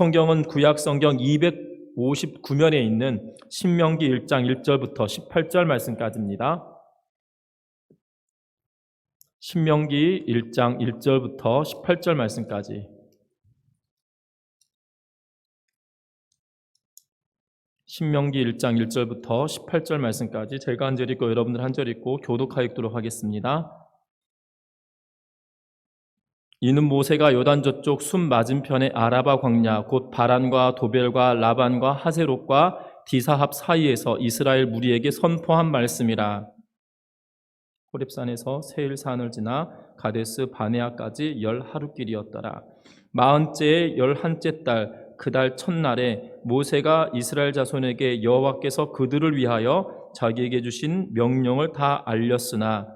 성경은 구약 성경 259면에 있는 신명기 1장 1절부터 18절 말씀까지입니다. 신명기 1장 1절부터 18절 말씀까지. 신명기 1장 1절부터 18절 말씀까지 제가 한 절 읽고 여러분들 한 절 읽고 교독하여 읽도록 하겠습니다. 이는 모세가 요단 저쪽 숨 맞은편의 아라바 광야 곧 바란과 도벨과 라반과 하세롯과 디사합 사이에서 이스라엘 무리에게 선포한 말씀이라. 호렙산에서 세일산을 지나 가데스 바네아까지 10하루길이었더라. 40째의 11째 달 그 달 첫날에 모세가 이스라엘 자손에게 여호와께서 그들을 위하여 자기에게 주신 명령을 다 알렸으나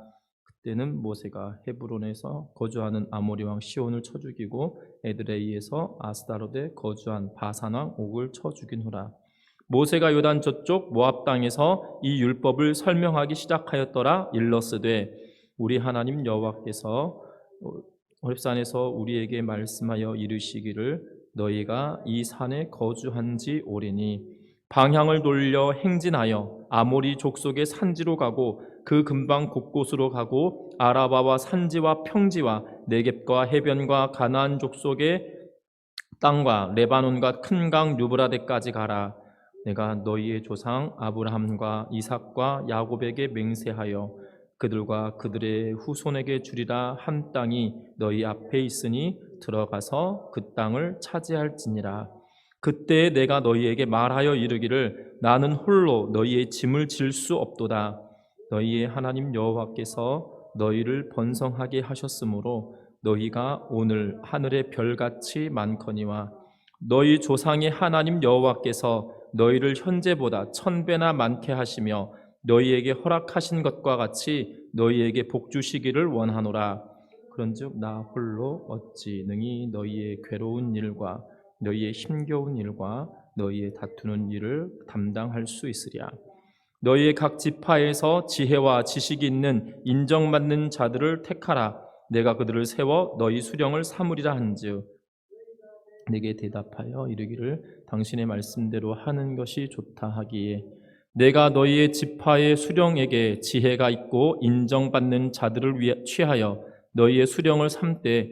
그때는 모세가 헤브론에서 거주하는 아모리 왕 시온을 쳐 죽이고 에드레이에서 아스다롯에 거주한 바산 왕 옥을 쳐 죽인 후라. 모세가 요단 저쪽 모압 땅에서 이 율법을 설명하기 시작하였더라. 일러스되 우리 하나님 여호와께서 호렙산에서 우리에게 말씀하여 이르시기를 너희가 이 산에 거주한 지 오래니 방향을 돌려 행진하여 아모리 족속의 산지로 가고 그 근방 곳곳으로 가고 아라바와 산지와 평지와 네겝과 해변과 가나안 족속의 땅과 레바논과 큰 강 유브라데까지 가라. 내가 너희의 조상 아브라함과 이삭과 야곱에게 맹세하여 그들과 그들의 후손에게 주리라 한 땅이 너희 앞에 있으니 들어가서 그 땅을 차지할지니라. 그때 내가 너희에게 말하여 이르기를 나는 홀로 너희의 짐을 질 수 없도다. 너희의 하나님 여호와께서 너희를 번성하게 하셨으므로 너희가 오늘 하늘의 별같이 많거니와 너희 조상의 하나님 여호와께서 너희를 현재보다 1000배나 많게 하시며 너희에게 허락하신 것과 같이 너희에게 복 주시기를 원하노라. 그런즉 나 홀로 어찌 능히 너희의 괴로운 일과 너희의 힘겨운 일과 너희의 다투는 일을 담당할 수 있으랴. 너희의 각 지파에서 지혜와 지식이 있는 인정받는 자들을 택하라. 내가 그들을 세워 너희 수령을 삼으리라 한즉 내게 대답하여 이르기를 당신의 말씀대로 하는 것이 좋다 하기에 내가 너희의 지파의 수령에게 지혜가 있고 인정받는 자들을 취하여 너희의 수령을 삼되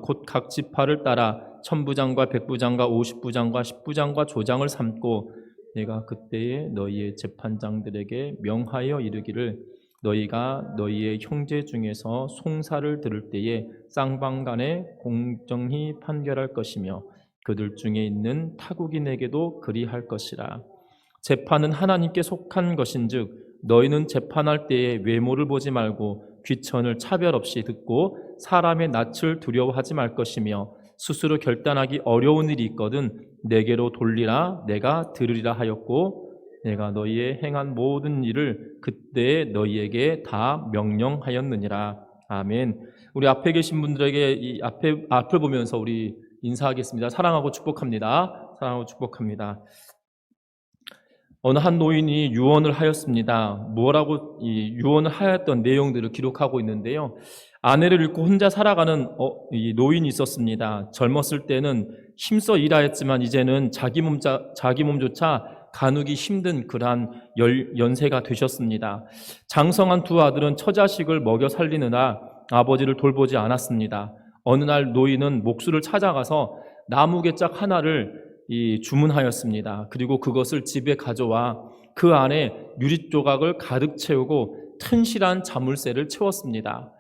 곧 각 지파를 따라 천부장과 백부장과 50부장과 10부장과 조장을 삼고 내가 그때에 너희의 재판장들에게 명하여 이르기를 너희가 너희의 형제 중에서 송사를 들을 때에 쌍방간에 공정히 판결할 것이며 그들 중에 있는 타국인에게도 그리할 것이라. 재판은 하나님께 속한 것인즉 너희는 재판할 때에 외모를 보지 말고 귀천을 차별 없이 듣고 사람의 낯을 두려워하지 말 것이며 스스로 결단하기 어려운 일이 있거든 내게로 돌리라. 내가 들으리라 하였고 내가 너희의 행한 모든 일을 그때 너희에게 다 명령하였느니라. 아멘. 우리 앞에 계신 분들에게 이 앞을 보면서 우리 인사하겠습니다. 사랑하고 축복합니다. 사랑하고 축복합니다. 어느 한 노인이 유언을 하였습니다. 뭐라고 이 유언을 하였던 내용들을 기록하고 있는데요. 아내를 잃고 혼자 살아가는 이 노인이 있었습니다. 젊었을 때는 힘써 일하였지만 이제는 자기 몸조차 가누기 힘든 그러한 연세가 되셨습니다. 장성한 두 아들은 처자식을 먹여 살리느라 아버지를 돌보지 않았습니다. 어느 날 노인은 목수를 찾아가서 나무개짝 하나를 주문하였습니다. 그리고 그것을 집에 가져와 그 안에 유리 조각을 가득 채우고 튼실한 자물쇠를 채웠습니다.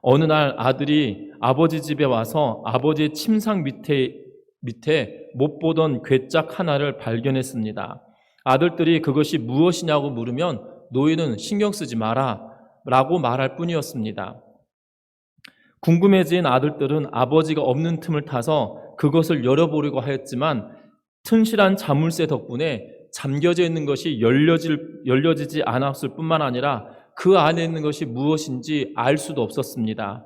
어느 날 아들이 아버지 집에 와서 아버지의 침상 밑에 못 보던 괴짝 하나를 발견했습니다. 아들들이 그것이 무엇이냐고 물으면 노인은 신경 쓰지 마라 라고 말할 뿐이었습니다. 궁금해진 아들들은 아버지가 없는 틈을 타서 그것을 열어보려고 하였지만 튼실한 자물쇠 덕분에 잠겨져 있는 것이 열려지지 않았을 뿐만 아니라 그 안에 있는 것이 무엇인지 알 수도 없었습니다.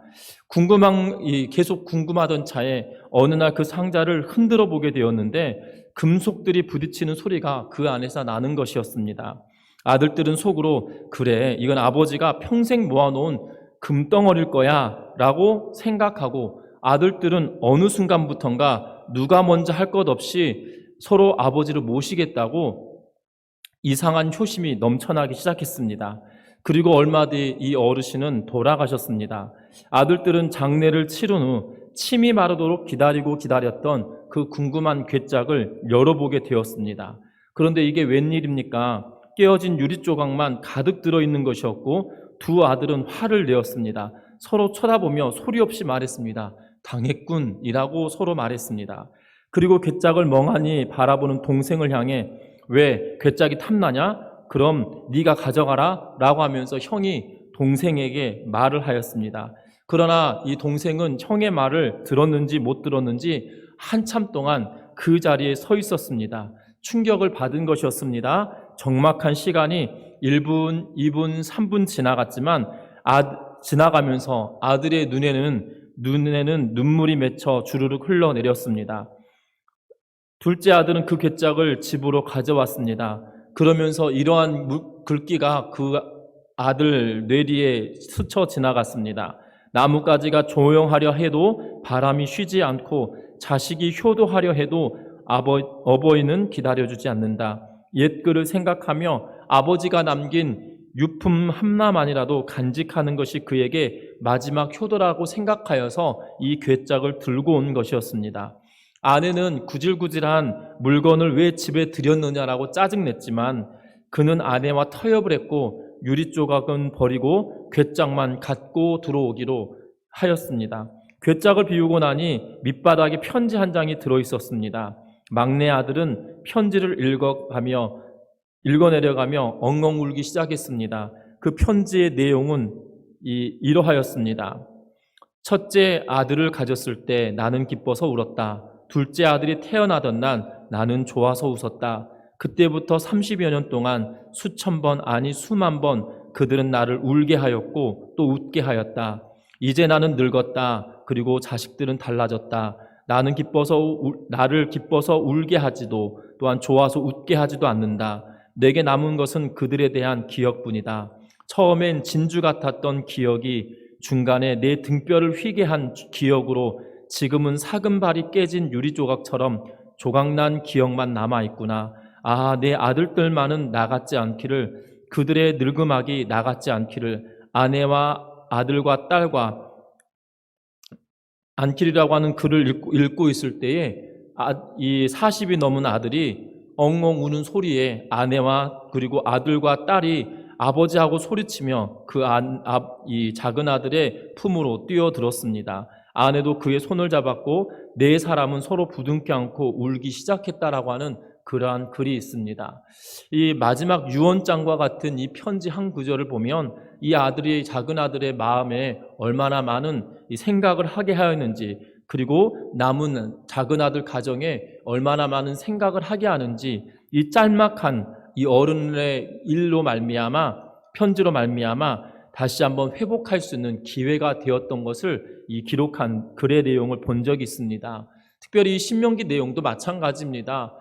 계속 궁금하던 차에 어느 날 그 상자를 흔들어 보게 되었는데 금속들이 부딪히는 소리가 그 안에서 나는 것이었습니다. 아들들은 속으로 그래 이건 아버지가 평생 모아놓은 금덩어리일 거야 라고 생각하고 아들들은 어느 순간부턴가 누가 먼저 할 것 없이 서로 아버지를 모시겠다고 이상한 효심이 넘쳐나기 시작했습니다. 그리고 얼마 뒤 이 어르신은 돌아가셨습니다. 아들들은 장례를 치른 후 침이 마르도록 기다렸던 그 궁금한 괴짝을 열어보게 되었습니다. 그런데 이게 웬일입니까? 깨어진 유리 조각만 가득 들어있는 것이었고 두 아들은 화를 내었습니다. 서로 쳐다보며 소리 없이 말했습니다. 당했군이라고 서로 말했습니다. 그리고 괴짝을 멍하니 바라보는 동생을 향해 왜 괴짝이 탐나냐? 그럼 네가 가져가라 라고 하면서 형이 동생에게 말을 하였습니다. 그러나 이 동생은 형의 말을 들었는지 못 들었는지 한참 동안 그 자리에 서 있었습니다. 충격을 받은 것이었습니다. 적막한 시간이 1분, 2분, 3분 지나갔지만 지나가면서 아들의 눈에는 눈물이 맺혀 주르륵 흘러내렸습니다. 둘째 아들은 그 괴짝을 집으로 가져왔습니다. 그러면서 이러한 글귀가 그 아들 뇌리에 스쳐 지나갔습니다. 나뭇가지가 조용하려 해도 바람이 쉬지 않고 자식이 효도하려 해도 어버이는 기다려주지 않는다. 옛글을 생각하며 아버지가 남긴 유품 하나만이라도 간직하는 것이 그에게 마지막 효도라고 생각하여서 이 괴짝을 들고 온 것이었습니다. 아내는 구질구질한 물건을 왜 집에 들였느냐라고 짜증냈지만 그는 아내와 타협을 했고 유리 조각은 버리고 괴짝만 갖고 들어오기로 하였습니다. 괴짝을 비우고 나니 밑바닥에 편지 한 장이 들어있었습니다. 막내 아들은 편지를 읽어내려가며 엉엉 울기 시작했습니다. 그 편지의 내용은 이러하였습니다. 첫째 아들을 가졌을 때 나는 기뻐서 울었다. 둘째 아들이 태어나던 날 나는 좋아서 웃었다. 그때부터 30여 년 동안 수천 번 아니 수만 번 그들은 나를 울게 하였고 또 웃게 하였다. 이제 나는 늙었다. 그리고 자식들은 달라졌다. 나를 기뻐서 울게 하지도 또한 좋아서 웃게 하지도 않는다. 내게 남은 것은 그들에 대한 기억뿐이다. 처음엔 진주 같았던 기억이 중간에 내 등뼈를 휘게 한 기억으로 지금은 사금발이 깨진 유리 조각처럼 조각난 기억만 남아있구나. 아, 내 아들들만은 나같지 않기를, 그들의 늙음악이 나같지 않기를, 아내와 아들과 딸과 안길이라고 하는 글을 읽고 있을 때에 이 40이 넘은 아들이 엉엉 우는 소리에 아내와 그리고 아들과 딸이 아버지하고 소리치며 이 작은 아들의 품으로 뛰어들었습니다. 아내도 그의 손을 잡았고 네 사람은 서로 부둥켜 안고 울기 시작했다라고 하는 그러한 글이 있습니다. 이 마지막 유언장과 같은 이 편지 한 구절을 보면 이 작은 아들의 마음에 얼마나 많은 이 생각을 하게 하였는지, 그리고 남은 작은 아들 가정에 얼마나 많은 생각을 하게 하는지, 이 짤막한 이 어른의 편지로 말미암아 다시 한번 회복할 수 있는 기회가 되었던 것을 이 기록한 글의 내용을 본 적이 있습니다. 특별히 이 신명기 내용도 마찬가지입니다.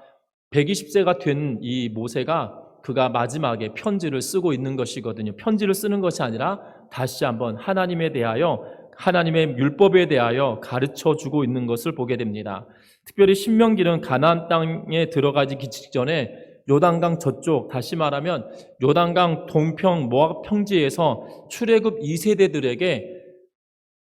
120세가 된 이 모세가 그가 마지막에 편지를 쓰고 있는 것이거든요. 편지를 쓰는 것이 아니라 다시 한번 하나님에 대하여, 하나님의 율법에 대하여 가르쳐주고 있는 것을 보게 됩니다. 특별히 신명기는 가나안 땅에 들어가기 직전에 요단강 저쪽, 다시 말하면 요단강 동평 모압 평지에서 출애굽 2세대들에게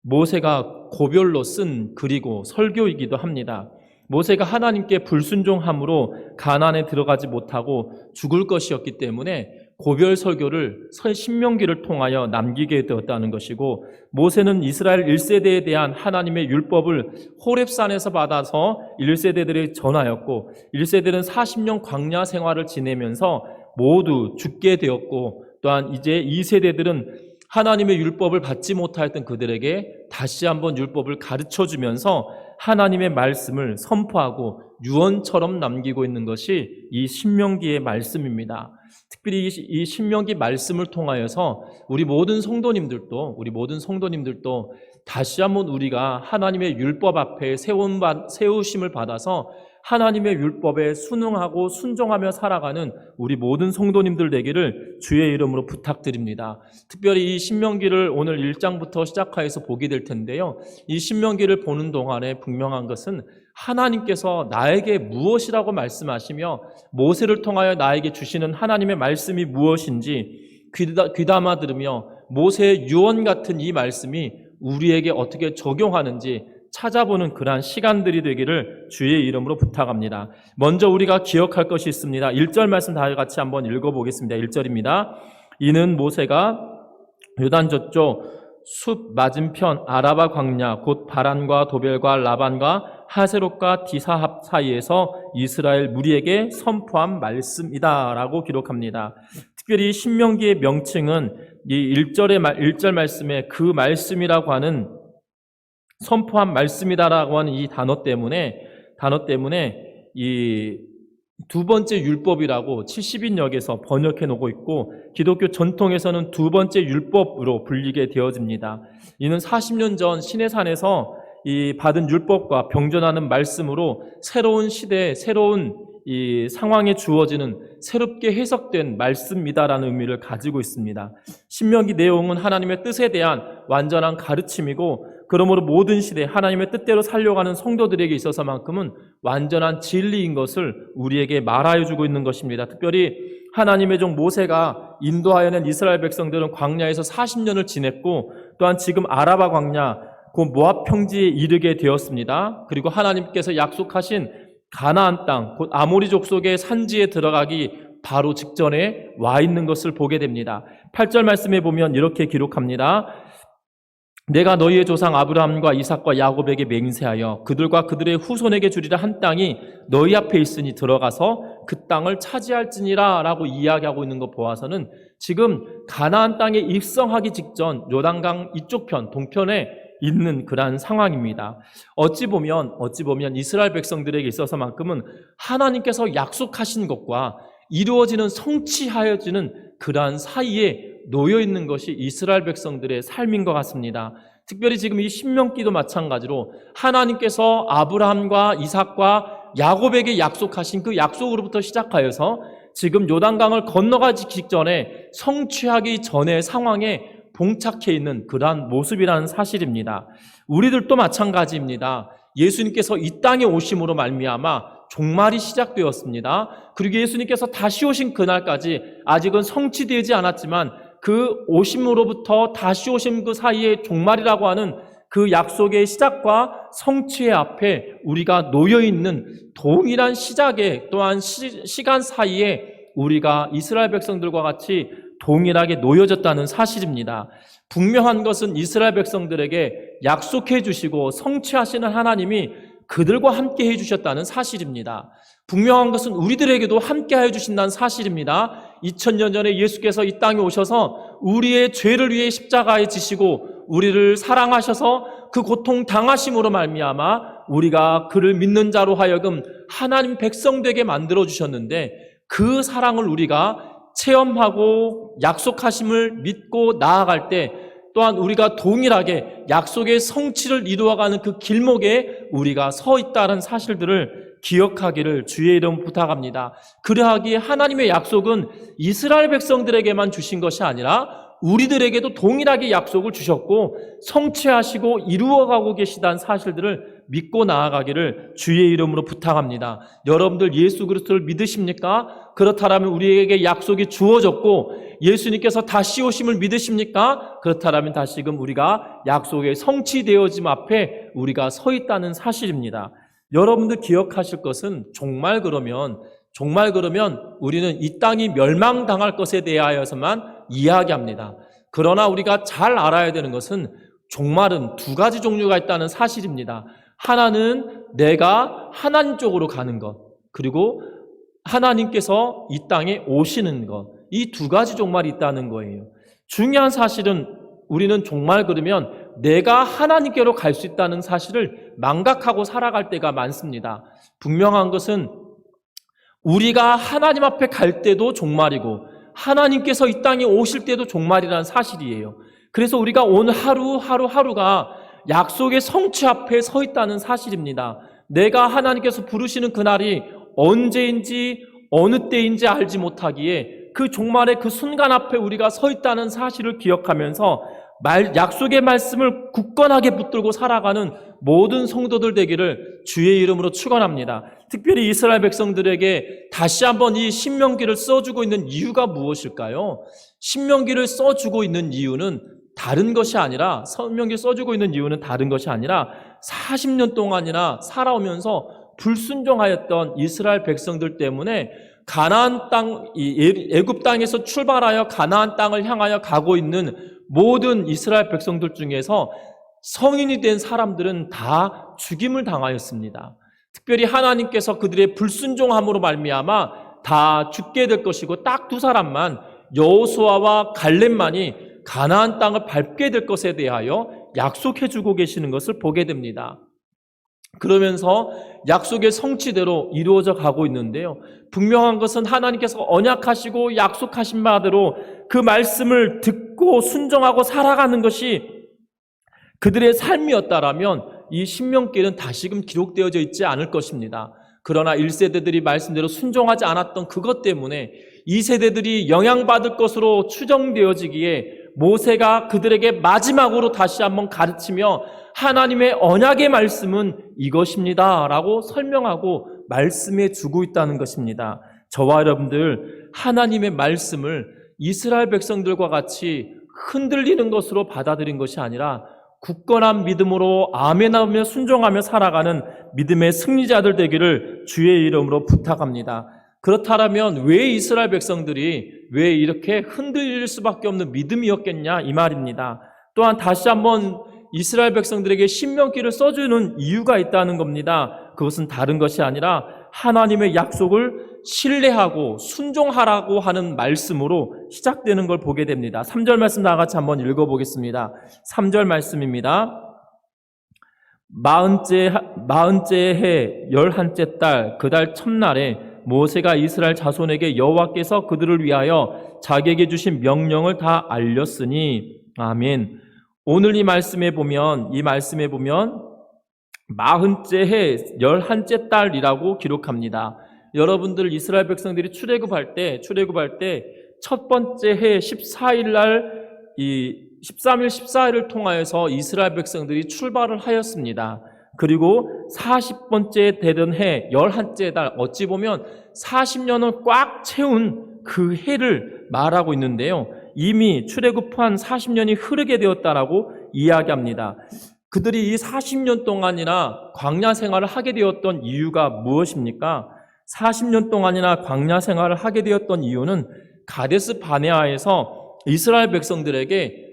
모세가 고별로 쓴 글이고 설교이기도 합니다. 모세가 하나님께 불순종함으로 가나안에 들어가지 못하고 죽을 것이었기 때문에 고별 설교를 신명기를 통하여 남기게 되었다는 것이고, 모세는 이스라엘 1세대에 대한 하나님의 율법을 호렙산에서 받아서 1세대들에 전하였고, 1세대는 40년 광야 생활을 지내면서 모두 죽게 되었고, 또한 이제 2세대들은 하나님의 율법을 받지 못하였던 그들에게 다시 한번 율법을 가르쳐주면서 하나님의 말씀을 선포하고 유언처럼 남기고 있는 것이 이 신명기의 말씀입니다. 특별히 이 신명기 말씀을 통하여서 우리 모든 성도님들도 다시 한번 우리가 하나님의 율법 앞에 세우심을 받아서 하나님의 율법에 순응하고 순종하며 살아가는 우리 모든 성도님들 되기를 주의 이름으로 부탁드립니다. 특별히 이 신명기를 오늘 1장부터 시작하여서 보게 될 텐데요. 이 신명기를 보는 동안에 분명한 것은 하나님께서 나에게 무엇이라고 말씀하시며 모세를 통하여 나에게 주시는 하나님의 말씀이 무엇인지 귀담아 들으며 모세의 유언 같은 이 말씀이 우리에게 어떻게 적용하는지 찾아보는 그러한 시간들이 되기를 주의 이름으로 부탁합니다. 먼저 우리가 기억할 것이 있습니다. 1절 말씀 다 같이 한번 읽어보겠습니다. 1절입니다. 이는 모세가 요단 저쪽 숲 맞은편 아라바 광야 곧 바란과 도벨과 라반과 하세롯과 디사합 사이에서 이스라엘 무리에게 선포한 말씀이다 라고 기록합니다. 특별히 신명기의 명칭은 이 1절 말씀에 그 말씀이라고 하는 선포한 말씀이다라고 하는 이 단어 때문에 이 두 번째 율법이라고 70인역에서 번역해 놓고 있고 기독교 전통에서는 두 번째 율법으로 불리게 되어집니다. 이는 40년 전 시내산에서 이 받은 율법과 병존하는 말씀으로 새로운 시대에 새로운 이 상황에 주어지는 새롭게 해석된 말씀이다라는 의미를 가지고 있습니다. 신명기 내용은 하나님의 뜻에 대한 완전한 가르침이고 그러므로 모든 시대 하나님의 뜻대로 살려가는 성도들에게 있어서만큼은 완전한 진리인 것을 우리에게 말하여 주고 있는 것입니다. 특별히 하나님의 종 모세가 인도하여 낸 이스라엘 백성들은 광야에서 40년을 지냈고 또한 지금 아라바 광야 곧 모압 평지에 이르게 되었습니다. 그리고 하나님께서 약속하신 가나안 땅, 곧 아모리 족속의 산지에 들어가기 바로 직전에 와 있는 것을 보게 됩니다. 8절 말씀에 보면 이렇게 기록합니다. 내가 너희의 조상 아브라함과 이삭과 야곱에게 맹세하여 그들과 그들의 후손에게 주리라 한 땅이 너희 앞에 있으니 들어가서 그 땅을 차지할지니라 라고 이야기하고 있는 것 보아서는 지금 가나안 땅에 입성하기 직전 요단강 이쪽 편, 동편에 있는 그러한 상황입니다. 어찌 보면 이스라엘 백성들에게 있어서만큼은 하나님께서 약속하신 것과 이루어지는 성취하여지는 그러한 사이에 놓여 있는 것이 이스라엘 백성들의 삶인 것 같습니다. 특별히 지금 이 신명기도 마찬가지로 하나님께서 아브라함과 이삭과 야곱에게 약속하신 그 약속으로부터 시작하여서 지금 요단강을 건너가기 직전에 성취하기 전의 상황에 봉착해 있는 그러한 모습이라는 사실입니다. 우리들도 마찬가지입니다. 예수님께서 이 땅에 오심으로 말미암아 종말이 시작되었습니다. 그리고 예수님께서 다시 오신 그날까지 아직은 성취되지 않았지만 그 오심으로부터 다시 오심 그 사이에 종말이라고 하는 그 약속의 시작과 성취의 앞에 우리가 놓여있는 동일한 시작에 또한 시간 사이에 우리가 이스라엘 백성들과 같이 동일하게 놓여졌다는 사실입니다. 분명한 것은 이스라엘 백성들에게 약속해 주시고 성취하시는 하나님이 그들과 함께 해주셨다는 사실입니다. 분명한 것은 우리들에게도 함께 해주신다는 사실입니다. 2000년 전에 예수께서 이 땅에 오셔서 우리의 죄를 위해 십자가에 지시고 우리를 사랑하셔서 그 고통 당하심으로 말미암아 우리가 그를 믿는 자로 하여금 하나님 백성 되게 만들어 주셨는데 그 사랑을 우리가 체험하고 약속하심을 믿고 나아갈 때 또한 우리가 동일하게 약속의 성취를 이루어가는 그 길목에 우리가 서 있다는 사실들을 기억하기를 주의 이름 부탁합니다. 그러하기에 하나님의 약속은 이스라엘 백성들에게만 주신 것이 아니라 우리들에게도 동일하게 약속을 주셨고 성취하시고 이루어가고 계시다는 사실들을 믿고 나아가기를 주의 이름으로 부탁합니다. 여러분들 예수 그리스도를 믿으십니까? 그렇다면 우리에게 약속이 주어졌고 예수님께서 다시 오심을 믿으십니까? 그렇다면 다시금 우리가 약속의 성취되어짐 앞에 우리가 서 있다는 사실입니다. 여러분들 기억하실 것은 정말 그러면 우리는 이 땅이 멸망당할 것에 대하여서만 이야기합니다. 그러나 우리가 잘 알아야 되는 것은 종말은 두 가지 종류가 있다는 사실입니다. 하나는 내가 하나님 쪽으로 가는 것, 그리고 하나님께서 이 땅에 오시는 것, 이 두 가지 종말이 있다는 거예요. 중요한 사실은 우리는 정말 그러면 내가 하나님께로 갈 수 있다는 사실을 망각하고 살아갈 때가 많습니다. 분명한 것은 우리가 하나님 앞에 갈 때도 종말이고 하나님께서 이 땅에 오실 때도 종말이라는 사실이에요. 그래서 우리가 오늘 하루하루가 약속의 성취 앞에 서 있다는 사실입니다. 내가 하나님께서 부르시는 그날이 언제인지 어느 때인지 알지 못하기에 그 종말의 그 순간 앞에 우리가 서 있다는 사실을 기억하면서 약속의 말씀을 굳건하게 붙들고 살아가는 모든 성도들 되기를 주의 이름으로 축원합니다. 특별히 이스라엘 백성들에게 다시 한번 이 신명기를 써주고 있는 이유가 무엇일까요? 신명기를 써주고 있는 이유는 다른 것이 아니라, 신명기를 써주고 있는 이유는 다른 것이 아니라 40년 동안이나 살아오면서 불순종하였던 이스라엘 백성들 때문에 가나안 땅, 애굽 땅에서 출발하여 가나안 땅을 향하여 가고 있는 모든 이스라엘 백성들 중에서 성인이 된 사람들은 다 죽임을 당하였습니다. 특별히 하나님께서 그들의 불순종함으로 말미암아 다 죽게 될 것이고, 딱 두 사람만, 여호수아와 갈렙만이 가나안 땅을 밟게 될 것에 대하여 약속해 주고 계시는 것을 보게 됩니다. 그러면서 약속의 성취대로 이루어져 가고 있는데요, 분명한 것은 하나님께서 언약하시고 약속하신 바대로 그 말씀을 듣고 순종하고 살아가는 것이 그들의 삶이었다라면 이 신명기는 다시금 기록되어져 있지 않을 것입니다. 그러나 1세대들이 말씀대로 순종하지 않았던 그것 때문에 2세대들이 영향받을 것으로 추정되어지기에 모세가 그들에게 마지막으로 다시 한번 가르치며 하나님의 언약의 말씀은 이것입니다 라고 설명하고 말씀해 주고 있다는 것입니다. 저와 여러분들, 하나님의 말씀을 이스라엘 백성들과 같이 흔들리는 것으로 받아들인 것이 아니라 굳건한 믿음으로 아멘하며 순종하며 살아가는 믿음의 승리자들 되기를 주의 이름으로 부탁합니다. 그렇다면 왜 이스라엘 백성들이 왜 이렇게 흔들릴 수밖에 없는 믿음이었겠냐, 이 말입니다. 또한 다시 한번 이스라엘 백성들에게 신명기를 써주는 이유가 있다는 겁니다. 그것은 다른 것이 아니라 하나님의 약속을 신뢰하고 순종하라고 하는 말씀으로 시작되는 걸 보게 됩니다. 3절 말씀 다 같이 한번 읽어보겠습니다. 3절 말씀입니다. 마흔째 해 11째 달 그 달 첫날에 모세가 이스라엘 자손에게 여호와께서 그들을 위하여 자기에게 주신 명령을 다 알렸으니. 아멘. 오늘 이 말씀에 보면 마흔째 해 11째 달이라고 기록합니다. 여러분들, 이스라엘 백성들이 출애굽할 때 첫 번째 해 14일 날 이 13일 14일을 통하여서 이스라엘 백성들이 출발을 하였습니다. 그리고 40번째 되던 해 11째 달, 어찌 보면 40년을 꽉 채운 그 해를 말하고 있는데요, 이미 출애굽한 40년이 흐르게 되었다라고 이야기합니다. 그들이 이 40년 동안이나 광야 생활을 하게 되었던 이유가 무엇입니까? 40년 동안이나 광야 생활을 하게 되었던 이유는 가데스 바네아에서 이스라엘 백성들에게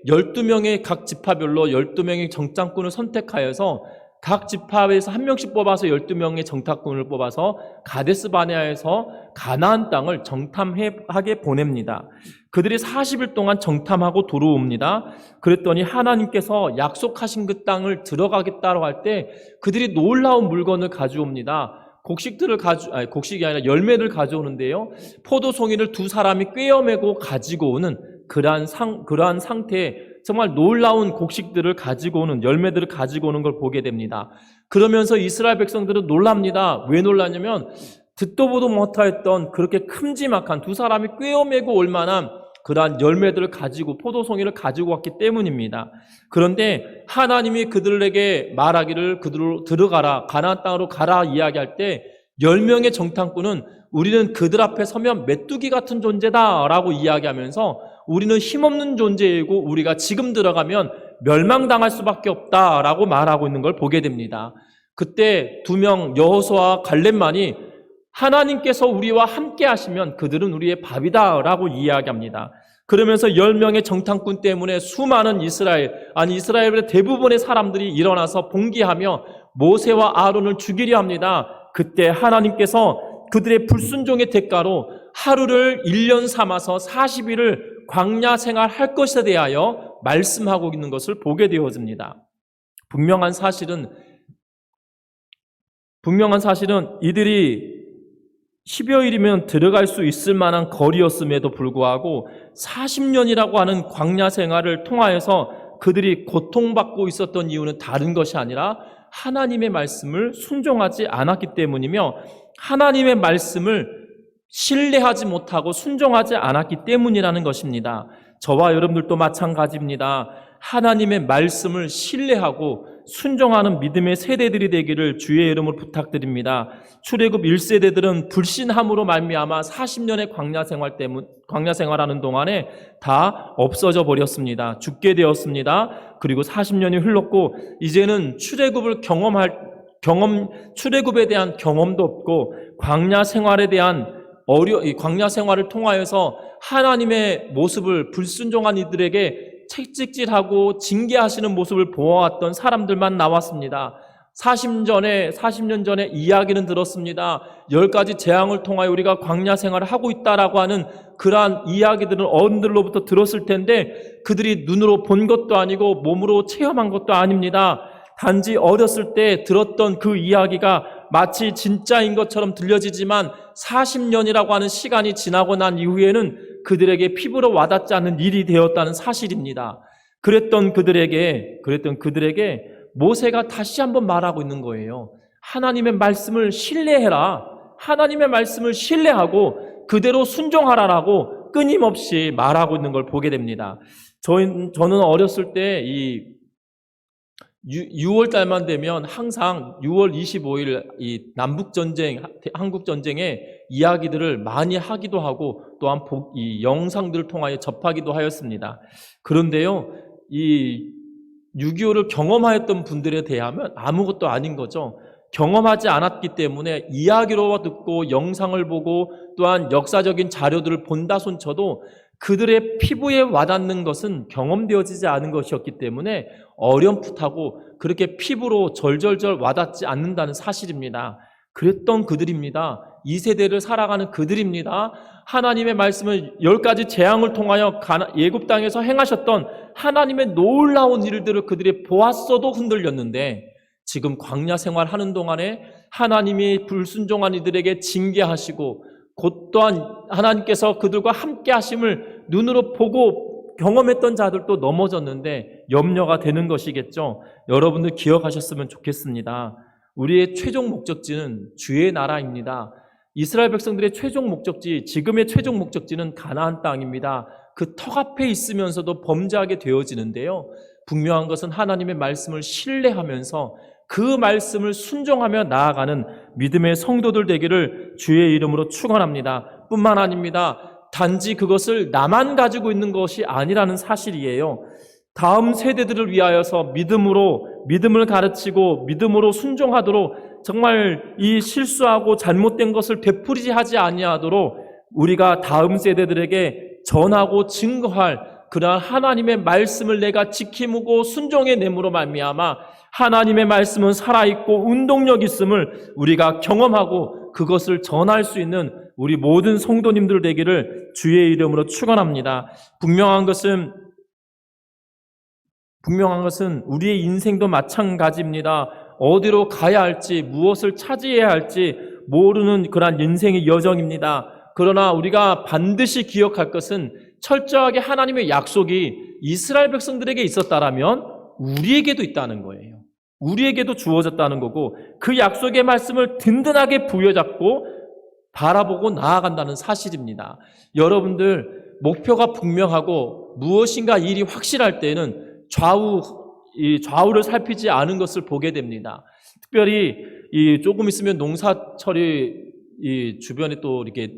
12명의 각 지파별로 12명의 정탐꾼을 선택하여서 각 지파에서 한 명씩 뽑아서 12명의 정탐꾼을 뽑아서 가데스 바네아에서 가나안 땅을 정탐하게 보냅니다. 그들이 40일 동안 정탐하고 돌아옵니다. 그랬더니 하나님께서 약속하신 그 땅을 들어가겠다고 할 때 그들이 놀라운 물건을 가져옵니다. 곡식이 아니라 열매를 가져오는데요, 포도송이를 두 사람이 꿰어매고 가지고 오는 그러한 상태에 정말 놀라운 곡식들을 가지고 오는, 열매들을 가지고 오는 걸 보게 됩니다. 그러면서 이스라엘 백성들은 놀랍니다. 왜 놀라냐면 듣도 보도 못하였던 그렇게 큼지막한, 두 사람이 꿰어매고 올 만한 그러한 열매들을 가지고, 포도송이를 가지고 왔기 때문입니다. 그런데 하나님이 그들에게 말하기를 그들로 들어가라, 가나안 땅으로 가라 이야기할 때 10명의 정탐꾼은 우리는 그들 앞에 서면 메뚜기 같은 존재다라고 이야기하면서 우리는 힘없는 존재이고 우리가 지금 들어가면 멸망당할 수밖에 없다라고 말하고 있는 걸 보게 됩니다. 그때 2명, 여호수아와 갈렙만이 하나님께서 우리와 함께 하시면 그들은 우리의 밥이다라고 이야기합니다. 그러면서 10명의 정탐꾼 때문에 수많은 이스라엘의 대부분의 사람들이 일어나서 봉기하며 모세와 아론을 죽이려 합니다. 그때 하나님께서 그들의 불순종의 대가로 하루를 1년 삼아서 40일을 광야 생활할 것에 대하여 말씀하고 있는 것을 보게 되어집니다. 분명한 사실은 이들이 10여일이면 들어갈 수 있을 만한 거리였음에도 불구하고 40년이라고 하는 광야 생활을 통하여서 그들이 고통받고 있었던 이유는 다른 것이 아니라 하나님의 말씀을 순종하지 않았기 때문이며 하나님의 말씀을 신뢰하지 못하고 순종하지 않았기 때문이라는 것입니다. 저와 여러분들도 마찬가지입니다. 하나님의 말씀을 신뢰하고 순종하는 믿음의 세대들이 되기를 주의 이름으로 부탁드립니다. 출애굽 1세대들은 불신함으로 말미암아 40년의 광야 생활하는 동안에 다 없어져 버렸습니다. 죽게 되었습니다. 그리고 40년이 흘렀고 이제는 출애굽에 대한 경험도 없고 광야 생활에 대한 광야 생활을 통하여서 하나님의 모습을 불순종한 이들에게 채찍질하고 징계하시는 모습을 보아왔던 사람들만 나왔습니다. 40년 전에 이야기는 들었습니다. 10가지 재앙을 통하여 우리가 광야 생활을 하고 있다라고 하는 그러한 이야기들은 어른들로부터 들었을 텐데 그들이 눈으로 본 것도 아니고 몸으로 체험한 것도 아닙니다. 단지 어렸을 때 들었던 그 이야기가 마치 진짜인 것처럼 들려지지만 40년이라고 하는 시간이 지나고 난 이후에는 그들에게 피부로 와닿지 않는 일이 되었다는 사실입니다. 그랬던 그들에게 모세가 다시 한번 말하고 있는 거예요. 하나님의 말씀을 신뢰해라. 하나님의 말씀을 신뢰하고 그대로 순종하라라고 끊임없이 말하고 있는 걸 보게 됩니다. 저는 어렸을 때 6월 달만 되면 항상 6월 25일 이 남북전쟁, 한국전쟁의 이야기들을 많이 하기도 하고 또한 이 영상들을 통하여 접하기도 하였습니다. 그런데요, 이 6.25를 경험하였던 분들에 대하면 아무것도 아닌 거죠. 경험하지 않았기 때문에 이야기로 듣고 영상을 보고 또한 역사적인 자료들을 본다 손쳐도 그들의 피부에 와닿는 것은 경험되어지지 않은 것이었기 때문에 어렴풋하고 그렇게 피부로 절절절 와닿지 않는다는 사실입니다. 그랬던 그들입니다. 이 세대를 살아가는 그들입니다. 하나님의 말씀을 10가지 재앙을 통하여 애굽 땅에서 행하셨던 하나님의 놀라운 일들을 그들이 보았어도 흔들렸는데 지금 광야 생활하는 동안에 하나님이 불순종한 이들에게 징계하시고 곧 또한 하나님께서 그들과 함께 하심을 눈으로 보고 경험했던 자들도 넘어졌는데 염려가 되는 것이겠죠. 여러분들 기억하셨으면 좋겠습니다. 우리의 최종 목적지는 주의 나라입니다. 이스라엘 백성들의 최종 목적지, 지금의 최종 목적지는 가나안 땅입니다. 그 턱 앞에 있으면서도 범죄하게 되어지는데요. 분명한 것은 하나님의 말씀을 신뢰하면서 그 말씀을 순종하며 나아가는 믿음의 성도들 되기를 주의 이름으로 축원합니다. 뿐만 아닙니다. 단지 그것을 나만 가지고 있는 것이 아니라는 사실이에요. 다음 세대들을 위하여서 믿음을 가르치고 믿음으로 순종하도록 정말 이 실수하고 잘못된 것을 되풀이지 하지 아니하도록 우리가 다음 세대들에게 전하고 증거할 그러한 하나님의 말씀을 내가 지키고 순종의 내므로 말미암아 하나님의 말씀은 살아있고 운동력 있음을 우리가 경험하고 그것을 전할 수 있는 우리 모든 성도님들 되기를 주의 이름으로 축원합니다. 분명한 것은 우리의 인생도 마찬가지입니다. 어디로 가야 할지, 무엇을 차지해야 할지 모르는 그러한 인생의 여정입니다. 그러나 우리가 반드시 기억할 것은 철저하게 하나님의 약속이 이스라엘 백성들에게 있었다라면 우리에게도 있다는 거예요. 우리에게도 주어졌다는 거고 그 약속의 말씀을 든든하게 부여잡고 바라보고 나아간다는 사실입니다. 여러분들 목표가 분명하고 무엇인가 일이 확실할 때는 좌우를 살피지 않은 것을 보게 됩니다. 특별히 조금 있으면 농사철이 주변에 또 이렇게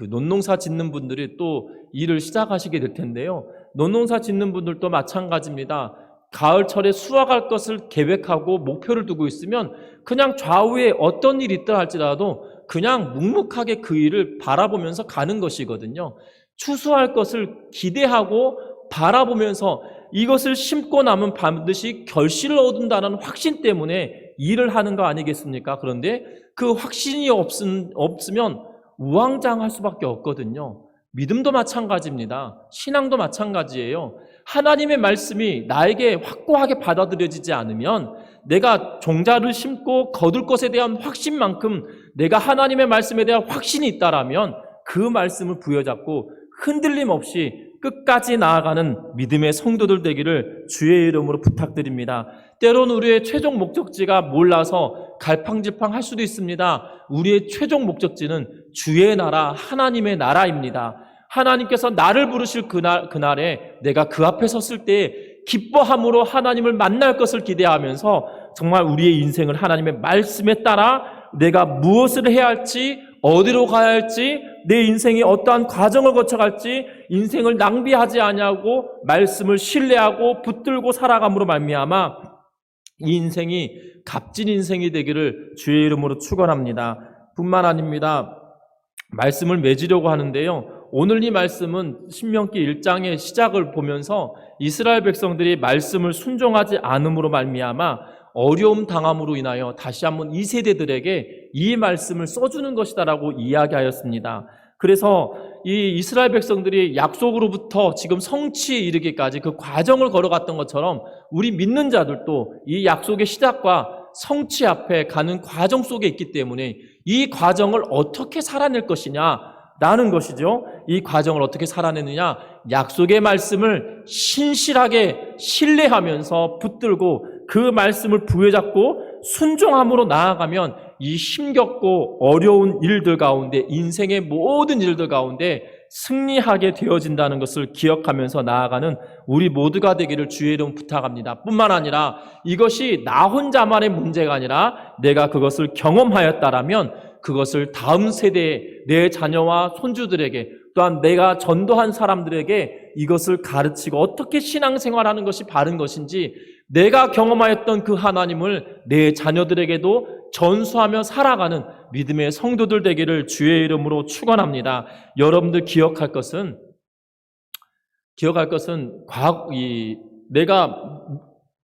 논농사 짓는 분들이 또 일을 시작하시게 될 텐데요. 논농사 짓는 분들도 마찬가지입니다. 가을철에 수확할 것을 계획하고 목표를 두고 있으면 그냥 좌우에 어떤 일이 있다 할지라도 그냥 묵묵하게 그 일을 바라보면서 가는 것이거든요. 추수할 것을 기대하고 바라보면서 이것을 심고 나면 반드시 결실을 얻는다는 확신 때문에 일을 하는 거 아니겠습니까? 그런데 그 확신이 없으면 우왕좌왕할 수밖에 없거든요. 믿음도 마찬가지입니다. 신앙도 마찬가지예요. 하나님의 말씀이 나에게 확고하게 받아들여지지 않으면 내가 종자를 심고 거둘 것에 대한 확신만큼 내가 하나님의 말씀에 대한 확신이 있다라면 그 말씀을 부여잡고 흔들림 없이 끝까지 나아가는 믿음의 성도들 되기를 주의 이름으로 부탁드립니다. 때로는 우리의 최종 목적지가 몰라서 갈팡질팡할 수도 있습니다. 우리의 최종 목적지는 주의 나라, 하나님의 나라입니다. 하나님께서 나를 부르실 그날에 내가 그 앞에 섰을 때 기뻐함으로 하나님을 만날 것을 기대하면서 정말 우리의 인생을 하나님의 말씀에 따라 내가 무엇을 해야 할지, 어디로 가야 할지, 내 인생이 어떠한 과정을 거쳐갈지 인생을 낭비하지 아니하고 말씀을 신뢰하고 붙들고 살아감으로 말미암아 이 인생이 값진 인생이 되기를 주의 이름으로 축원합니다. 뿐만 아닙니다. 말씀을 맺으려고 하는데요. 오늘 이 말씀은 신명기 1장의 시작을 보면서 이스라엘 백성들이 말씀을 순종하지 않음으로 말미암아 어려움 당함으로 인하여 다시 한번 이 세대들에게 이 말씀을 써주는 것이다라고 이야기하였습니다. 그래서 이 이스라엘 백성들이 약속으로부터 지금 성취에 이르기까지 그 과정을 걸어갔던 것처럼 우리 믿는 자들도 이 약속의 시작과 성취 앞에 가는 과정 속에 있기 때문에 이 과정을 어떻게 살아낼 것이냐라는 것이죠. 이 과정을 어떻게 살아내느냐? 약속의 말씀을 신실하게 신뢰하면서 붙들고 그 말씀을 부여잡고 순종함으로 나아가면 이 힘겹고 어려운 일들 가운데, 인생의 모든 일들 가운데 승리하게 되어진다는 것을 기억하면서 나아가는 우리 모두가 되기를 주의 이름 부탁합니다. 뿐만 아니라 이것이 나 혼자만의 문제가 아니라 내가 그것을 경험하였다라면 그것을 다음 세대에 내 자녀와 손주들에게 또한 내가 전도한 사람들에게 이것을 가르치고 어떻게 신앙생활하는 것이 바른 것인지 내가 경험하였던 그 하나님을 내 자녀들에게도 전수하며 살아가는 믿음의 성도들 되기를 주의 이름으로 축원합니다. 여러분들 기억할 것은 내가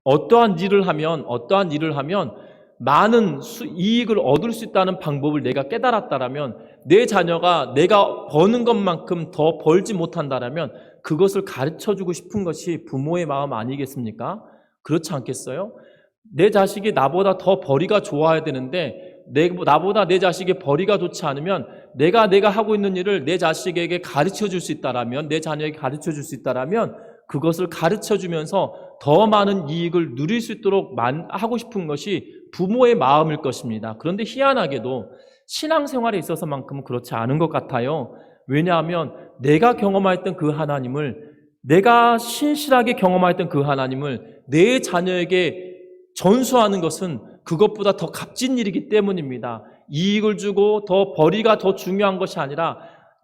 어떠한 일을 하면 많은 이익을 얻을 수 있다는 방법을 내가 깨달았다라면 내 자녀가 내가 버는 것만큼 더 벌지 못한다라면 그것을 가르쳐주고 싶은 것이 부모의 마음 아니겠습니까? 그렇지 않겠어요? 내 자식이 나보다 더 벌이가 좋아야 되는데 나보다 내 자식의 벌이가 좋지 않으면 내가 하고 있는 일을 내 자식에게 가르쳐줄 수 있다라면 내 자녀에게 가르쳐줄 수 있다라면 그것을 가르쳐주면서 더 많은 이익을 누릴 수 있도록 하고 싶은 것이 부모의 마음일 것입니다. 그런데 희한하게도 신앙생활에 있어서만큼은 그렇지 않은 것 같아요. 왜냐하면 내가 경험했던 그 하나님을, 내가 신실하게 경험했던 그 하나님을 내 자녀에게 전수하는 것은 그것보다 더 값진 일이기 때문입니다. 이익을 주고 더 벌이가 더 중요한 것이 아니라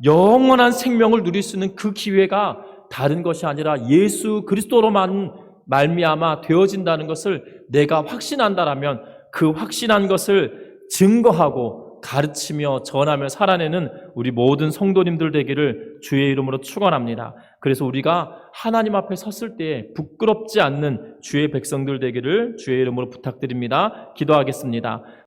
영원한 생명을 누릴 수 있는 그 기회가 다른 것이 아니라 예수 그리스도로만 말미암아 되어진다는 것을 내가 확신한다라면 그 확신한 것을 증거하고 가르치며 전하며 살아내는 우리 모든 성도님들 되기를 주의 이름으로 축원합니다. 그래서 우리가 하나님 앞에 섰을 때 부끄럽지 않는 주의 백성들 되기를 주의 이름으로 부탁드립니다. 기도하겠습니다.